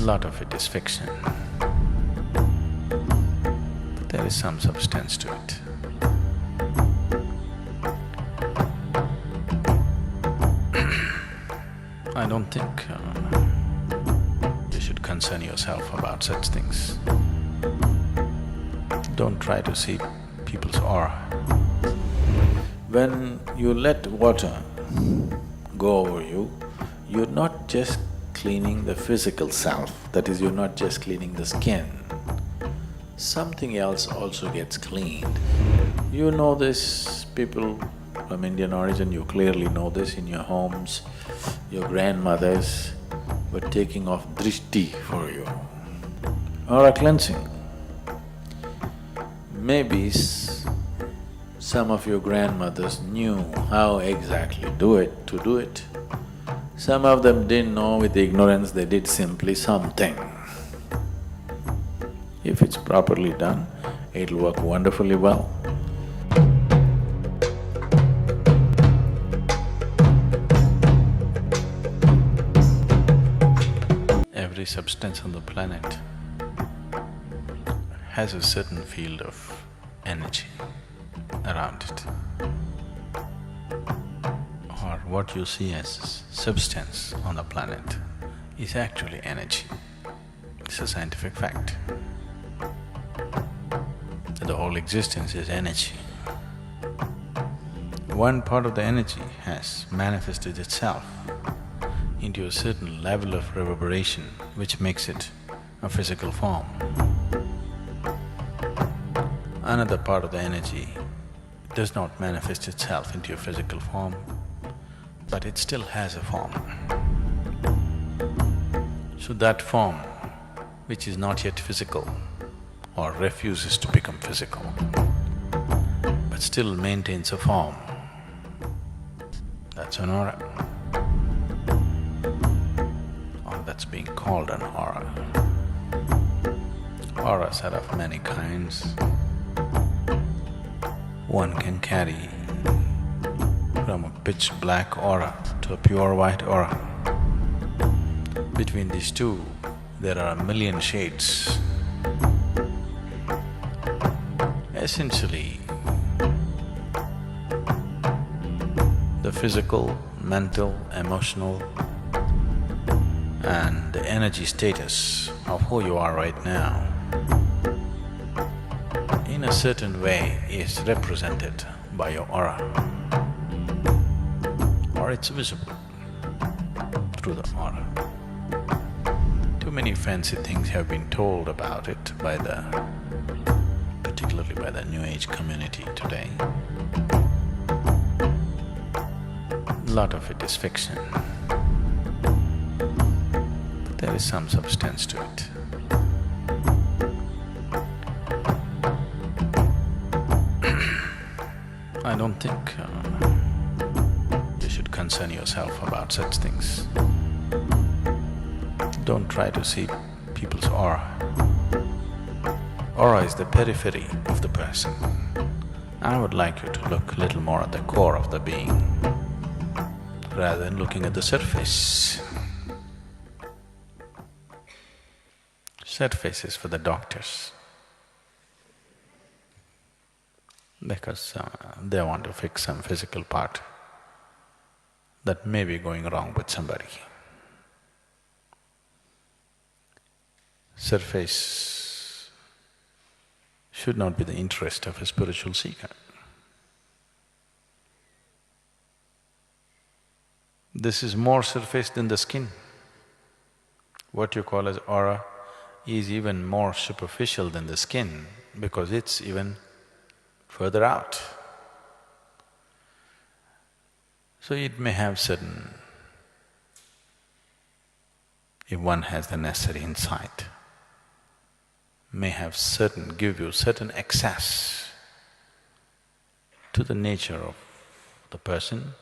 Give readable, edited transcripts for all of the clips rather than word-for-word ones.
Lot of it is fiction, but there is some substance to it. I don't think you should concern yourself about such things. Don't try to see people's aura. When you let water go over you, you're not just cleaning the physical self, that is, you're not just cleaning the skin. Something else also gets cleaned. You know this, people from Indian origin, you clearly know this in your homes. Your grandmothers were taking off Drishti for you, or a cleansing. Maybe some of your grandmothers knew how exactly to do it. Some of them didn't know, with ignorance they did simply something. If it's properly done, it'll work wonderfully well. Every substance on the planet has a certain field of energy around it. Or what you see as substance on the planet is actually energy. It's a scientific fact. The whole existence is energy. One part of the energy has manifested itself into a certain level of reverberation which makes it a physical form. Another part of the energy does not manifest itself into a physical form, but it still has a form. So that form, which is not yet physical or refuses to become physical, but still maintains a form, that's an aura. Or that's being called an aura. Auras are of many kinds. One can carry from a pitch black aura to a pure white aura. Between these two, there are a million shades. Essentially, the physical, mental, emotional, and the energy status of who you are right now, in a certain way, is represented by your aura, or it's visible through the aura. Too many fancy things have been told about it particularly by the New Age community today. Lot of it is fiction, but there is some substance to it. I don't think you should concern yourself about such things. Don't try to see people's aura. Aura is the periphery of the person. I would like you to look a little more at the core of the being, rather than looking at the surface. Surface is for the doctors, because they want to fix some physical part that may be going wrong with somebody. Surface should not be the interest of a spiritual seeker. This is more surface than the skin. What you call as aura is even more superficial than the skin because it's even further out. So it may have certain… if one has the necessary insight, may have give you certain access to the nature of the person,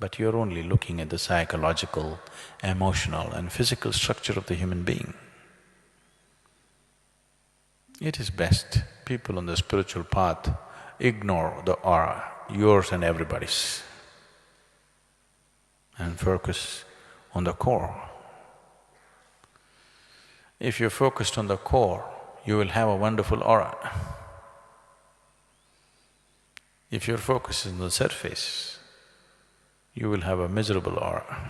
but you're only looking at the psychological, emotional and physical structure of the human being. It is best people on the spiritual path ignore the aura, yours and everybody's, and focus on the core. If you're focused on the core, you will have a wonderful aura. If your focus is on the surface, you will have a miserable aura.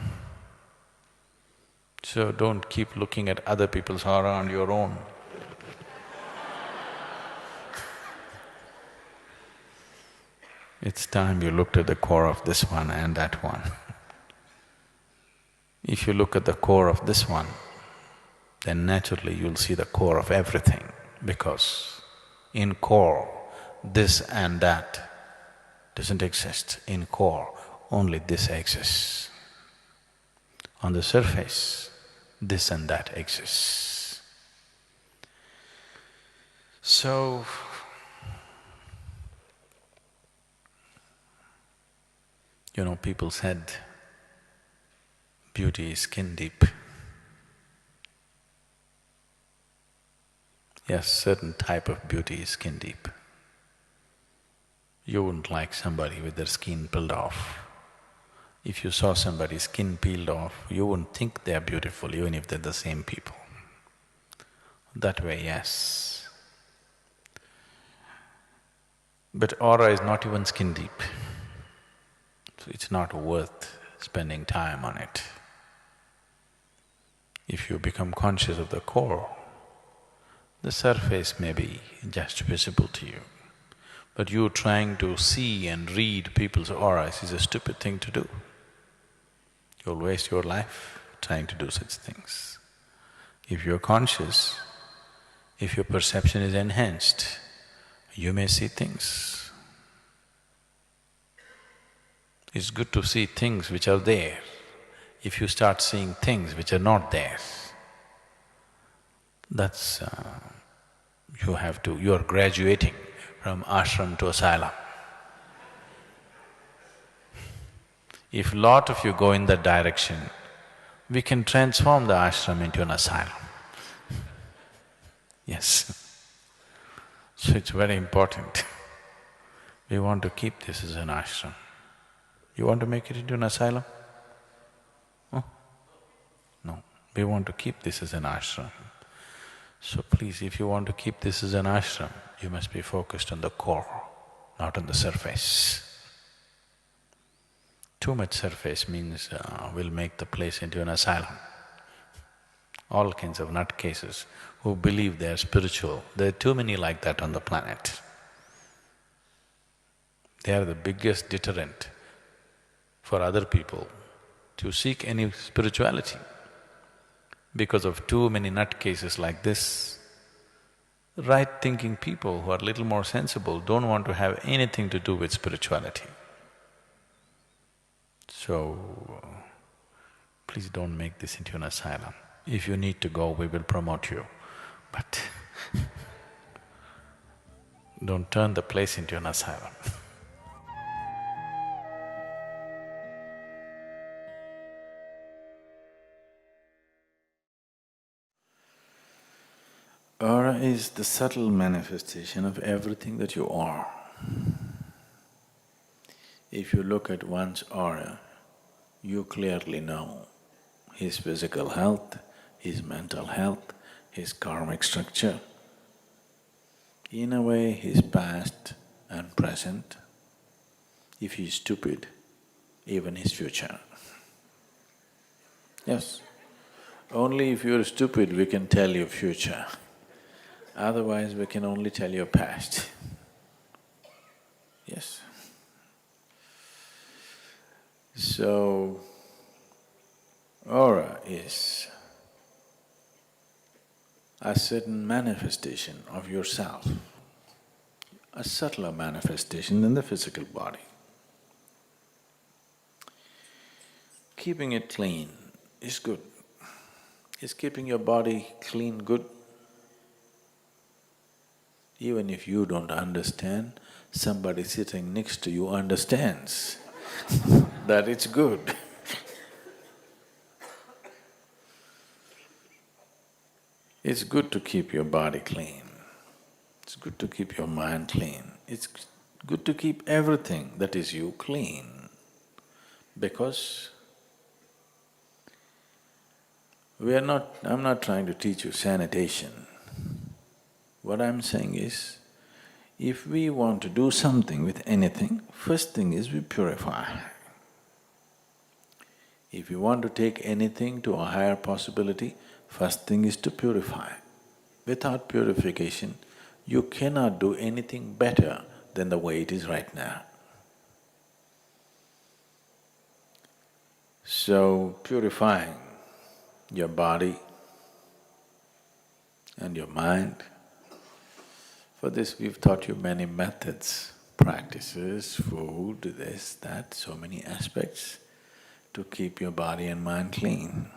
So don't keep looking at other people's aura and your own. It's time you looked at the core of this one and that one. If you look at the core of this one, then naturally you'll see the core of everything, because in core, this and that doesn't exist. In core, only this exists. On the surface, this and that exists. So, people said beauty is skin deep. Yes, certain type of beauty is skin deep. You wouldn't like somebody with their skin peeled off. If you saw somebody's skin peeled off, you wouldn't think they're beautiful even if they're the same people. That way, yes. But aura is not even skin deep, so it's not worth spending time on it. If you become conscious of the core, the surface may be just visible to you, but you trying to see and read people's auras is a stupid thing to do. You'll waste your life trying to do such things. If you're conscious, if your perception is enhanced, you may see things. It's good to see things which are there. If you start seeing things which are not there, that's… you're graduating from ashram to asylum. If lot of you go in that direction, we can transform the ashram into an asylum. Yes. So it's very important. We want to keep this as an ashram. You want to make it into an asylum? Oh? No, we want to keep this as an ashram. So please, if you want to keep this as an ashram, you must be focused on the core, not on the surface. Too much surface means we'll make the place into an asylum. All kinds of nutcases who believe they are spiritual, there are too many like that on the planet. They are the biggest deterrent for other people to seek any spirituality. Because of too many nutcases like this, right-thinking people who are little more sensible don't want to have anything to do with spirituality. So, please don't make this into an asylum. If you need to go, we will promote you, but don't turn the place into an asylum. Aura is the subtle manifestation of everything that you are. If you look at one's aura, you clearly know his physical health, his mental health, his karmic structure. In a way, his past and present. If he is stupid, even his future. Yes, only if you're stupid we can tell your future. Otherwise, we can only tell your past. Yes. So, aura is a certain manifestation of yourself, a subtler manifestation than the physical body. Keeping it clean is good. Is keeping your body clean good? Even if you don't understand, somebody sitting next to you understands that it's good. It's good to keep your body clean. It's good to keep your mind clean. It's good to keep everything that is you clean, because I'm not trying to teach you sanitation. What I'm saying is, if we want to do something with anything, first thing is we purify. If you want to take anything to a higher possibility, first thing is to purify. Without purification, you cannot do anything better than the way it is right now. So, purifying your body and your mind, for this we've taught you many methods, practices, food, this, that, so many aspects to keep your body and mind clean.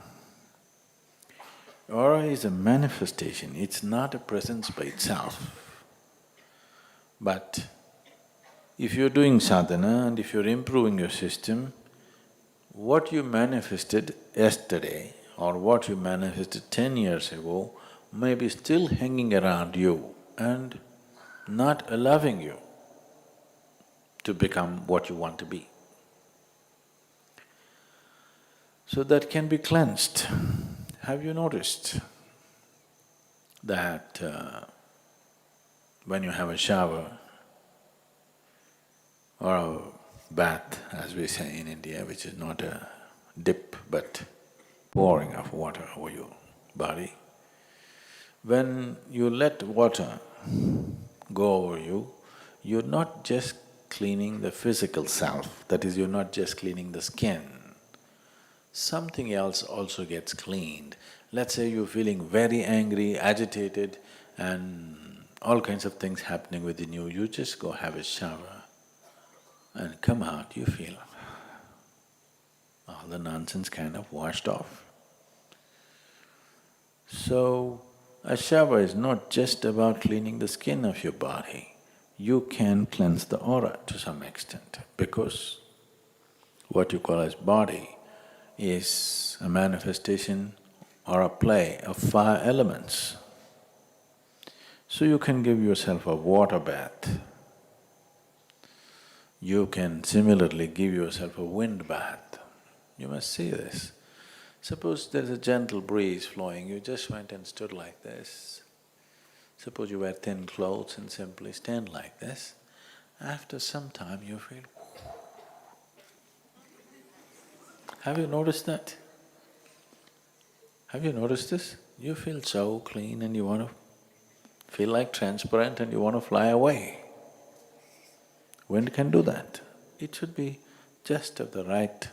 Aura is a manifestation, it's not a presence by itself. But if you're doing sadhana and if you're improving your system, what you manifested yesterday or what you manifested 10 years ago may be still hanging around you and not allowing you to become what you want to be. So that can be cleansed. Have you noticed that when you have a shower or a bath, as we say in India, which is not a dip but pouring of water over your body, when you let water go over you, you're not just cleaning the physical self, that is, you're not just cleaning the skin. Something else also gets cleaned. Let's say you're feeling very angry, agitated and all kinds of things happening within you, you just go have a shower and come out, you feel all the nonsense kind of washed off. So, a shower is not just about cleaning the skin of your body, you can cleanse the aura to some extent because what you call as body is a manifestation or a play of 5 elements. So you can give yourself a water bath. You can similarly give yourself a wind bath. You must see this. Suppose there's a gentle breeze flowing, you just went and stood like this. Suppose you wear thin clothes and simply stand like this. After some time you feel… Have you noticed that? Have you noticed this? You feel so clean and you want to feel like transparent and you want to fly away. Wind can do that. It should be just of the right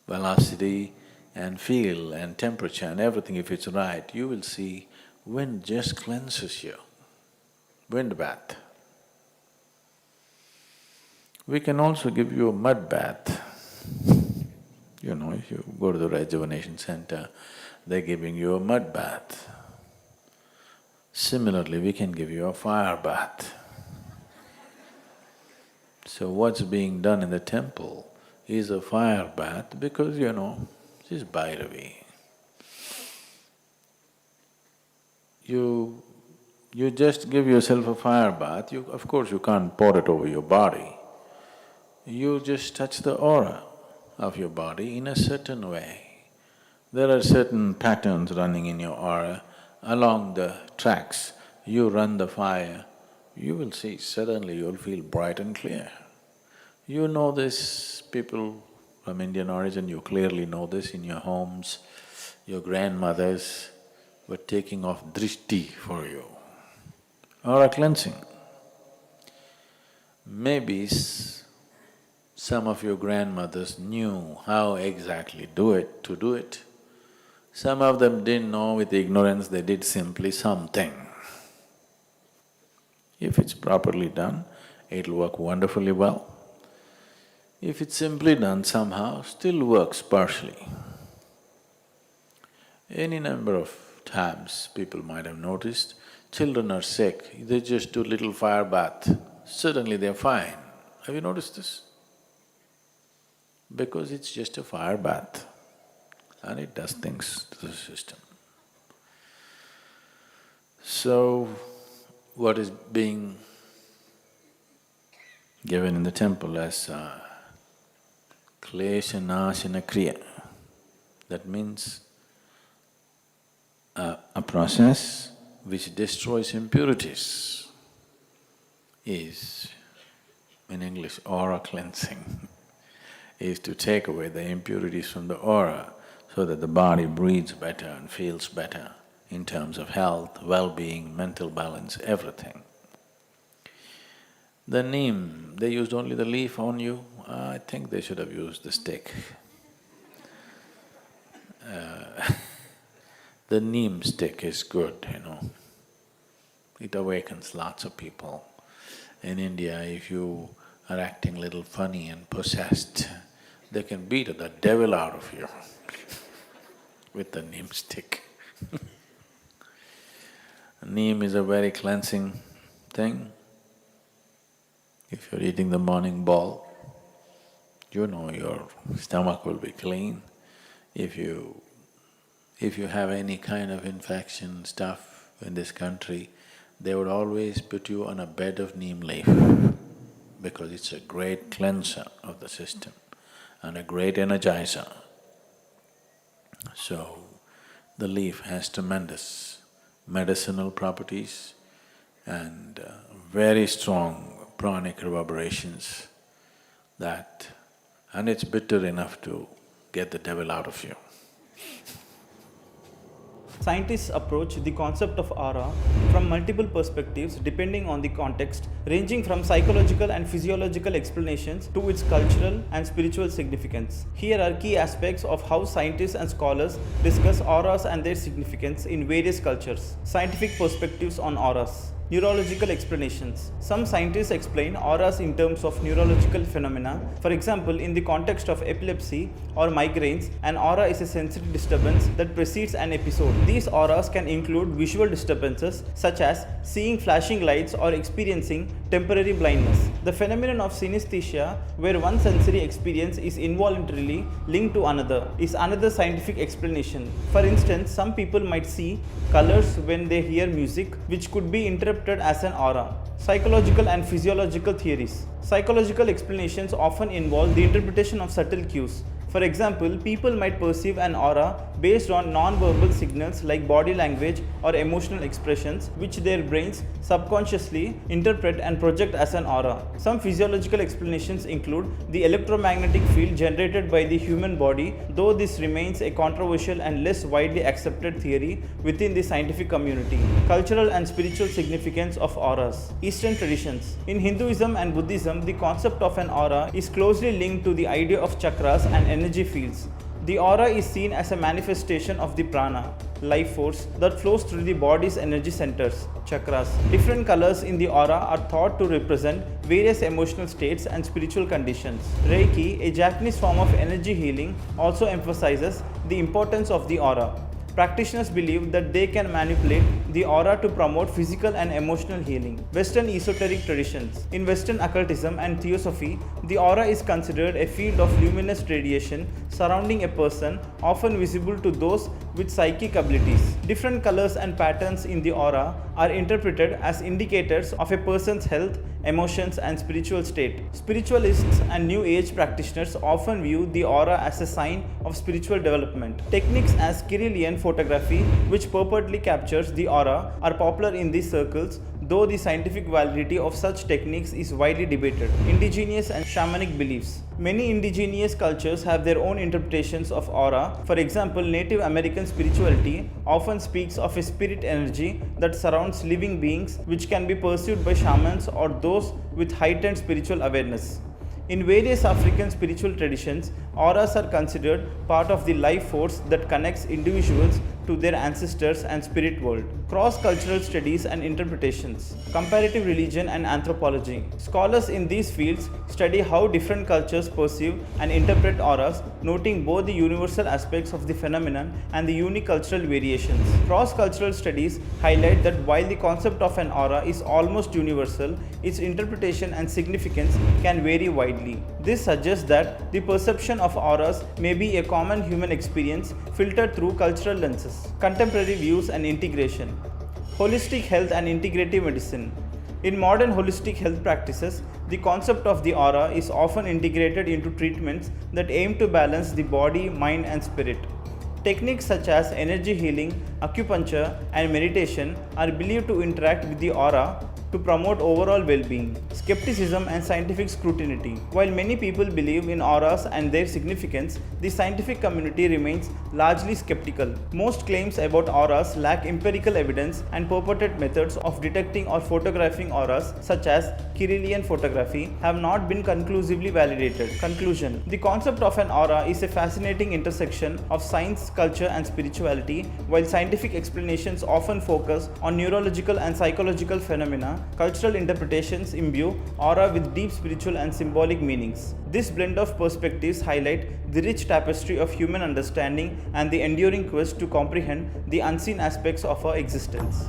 velocity and feel and temperature and everything. If it's right, you will see wind just cleanses you. Wind bath. We can also give you a mud bath. You know, if you go to the rejuvenation center, they're giving you a mud bath. Similarly, we can give you a fire bath. So what's being done in the temple is a fire bath because, you know, she's Bhairavi. You just give yourself a fire bath, of course you can't pour it over your body. You just touch the aura of your body in a certain way. There are certain patterns running in your aura. Along the tracks, you run the fire, you will see suddenly you'll feel bright and clear. You know this, people from Indian origin, you clearly know this in your homes. Your grandmothers were taking off Drishti for you, or a cleansing. Maybe some of your grandmothers knew how exactly to do it. Some of them didn't know, with ignorance they did simply something. If it's properly done, it'll work wonderfully well. If it's simply done somehow, still works partially. Any number of times people might have noticed, children are sick, they just do little fire bath, suddenly they're fine. Have you noticed this? Because it's just a fire bath and it does things to the system. So, what is being given in the temple as klesha nashana kriya, That means a process which destroys impurities is, in English, aura cleansing, is to take away the impurities from the aura so that the body breathes better and feels better in terms of health, well-being, mental balance, everything. The neem, they used only the leaf on you. I think they should have used the stick. The neem stick is good, It awakens lots of people. In India, if you are acting little funny and possessed, they can beat the devil out of you with the neem stick. Neem is a very cleansing thing. If you're eating the morning ball, your stomach will be clean. If you have any kind of infection stuff in this country, they would always put you on a bed of neem leaf because it's a great cleanser of the system and a great energizer. So, the leaf has tremendous medicinal properties and very strong pranic reverberations and it's bitter enough to get the devil out of you. Scientists approach the concept of aura from multiple perspectives depending on the context, ranging from psychological and physiological explanations to its cultural and spiritual significance. Here are key aspects of how scientists and scholars discuss auras and their significance in various cultures. Scientific perspectives on auras. Neurological explanations. Some scientists explain auras in terms of neurological phenomena. For example, in the context of epilepsy or migraines, an aura is a sensory disturbance that precedes an episode. These auras can include visual disturbances such as seeing flashing lights or experiencing temporary blindness. The phenomenon of synesthesia, where one sensory experience is involuntarily linked to another, is another scientific explanation. For instance, some people might see colors when they hear music, which could be interpreted as an aura. Psychological and physiological theories. Psychological explanations often involve the interpretation of subtle cues. For example, people might perceive an aura based on non-verbal signals like body language or emotional expressions, which their brains subconsciously interpret and project as an aura. Some physiological explanations include the electromagnetic field generated by the human body, though this remains a controversial and less widely accepted theory within the scientific community. Cultural and spiritual significance of auras. Eastern traditions. In Hinduism and Buddhism, the concept of an aura is closely linked to the idea of chakras and energy fields. The aura is seen as a manifestation of the prana, life force, that flows through the body's energy centers, chakras. Different colors in the aura are thought to represent various emotional states and spiritual conditions. Reiki, a Japanese form of energy healing, also emphasizes the importance of the aura. Practitioners believe that they can manipulate the aura to promote physical and emotional healing. Western esoteric traditions. In Western occultism and theosophy, the aura is considered a field of luminous radiation surrounding a person, often visible to those with psychic abilities. Different colors and patterns in the aura are interpreted as indicators of a person's health, emotions, and spiritual state. Spiritualists and New Age practitioners often view the aura as a sign of spiritual development. Techniques as Kirlian photography, which purportedly captures the aura, are popular in these circles, though the scientific validity of such techniques is widely debated. Indigenous and shamanic beliefs. Many indigenous cultures have their own interpretations of aura. For example, Native American spirituality often speaks of a spirit energy that surrounds living beings, which can be pursued by shamans or those with heightened spiritual awareness. In various African spiritual traditions, auras are considered part of the life force that connects individuals to their ancestors and spirit world. Cross-cultural studies and interpretations. Comparative religion and anthropology. Scholars in these fields study how different cultures perceive and interpret auras, noting both the universal aspects of the phenomenon and the unique cultural variations. Cross-cultural studies highlight that while the concept of an aura is almost universal, its interpretation and significance can vary widely. This suggests that the perception of auras may be a common human experience filtered through cultural lenses. Contemporary views and integration. Holistic health and integrative medicine. In modern holistic health practices, the concept of the aura is often integrated into treatments that aim to balance the body, mind, and spirit. Techniques such as energy healing, acupuncture, and meditation are believed to interact with the aura to promote overall well-being. Skepticism and scientific scrutiny. While many people believe in auras and their significance, the scientific community remains largely skeptical. Most claims about auras lack empirical evidence, and purported methods of detecting or photographing auras, such as Kirlian photography, have not been conclusively validated. Conclusion: the concept of an aura is a fascinating intersection of science, culture, and spirituality. While scientific explanations often focus on neurological and psychological phenomena, cultural interpretations imbue aura with deep spiritual and symbolic meanings. This blend of perspectives highlight the rich tapestry of human understanding and the enduring quest to comprehend the unseen aspects of our existence.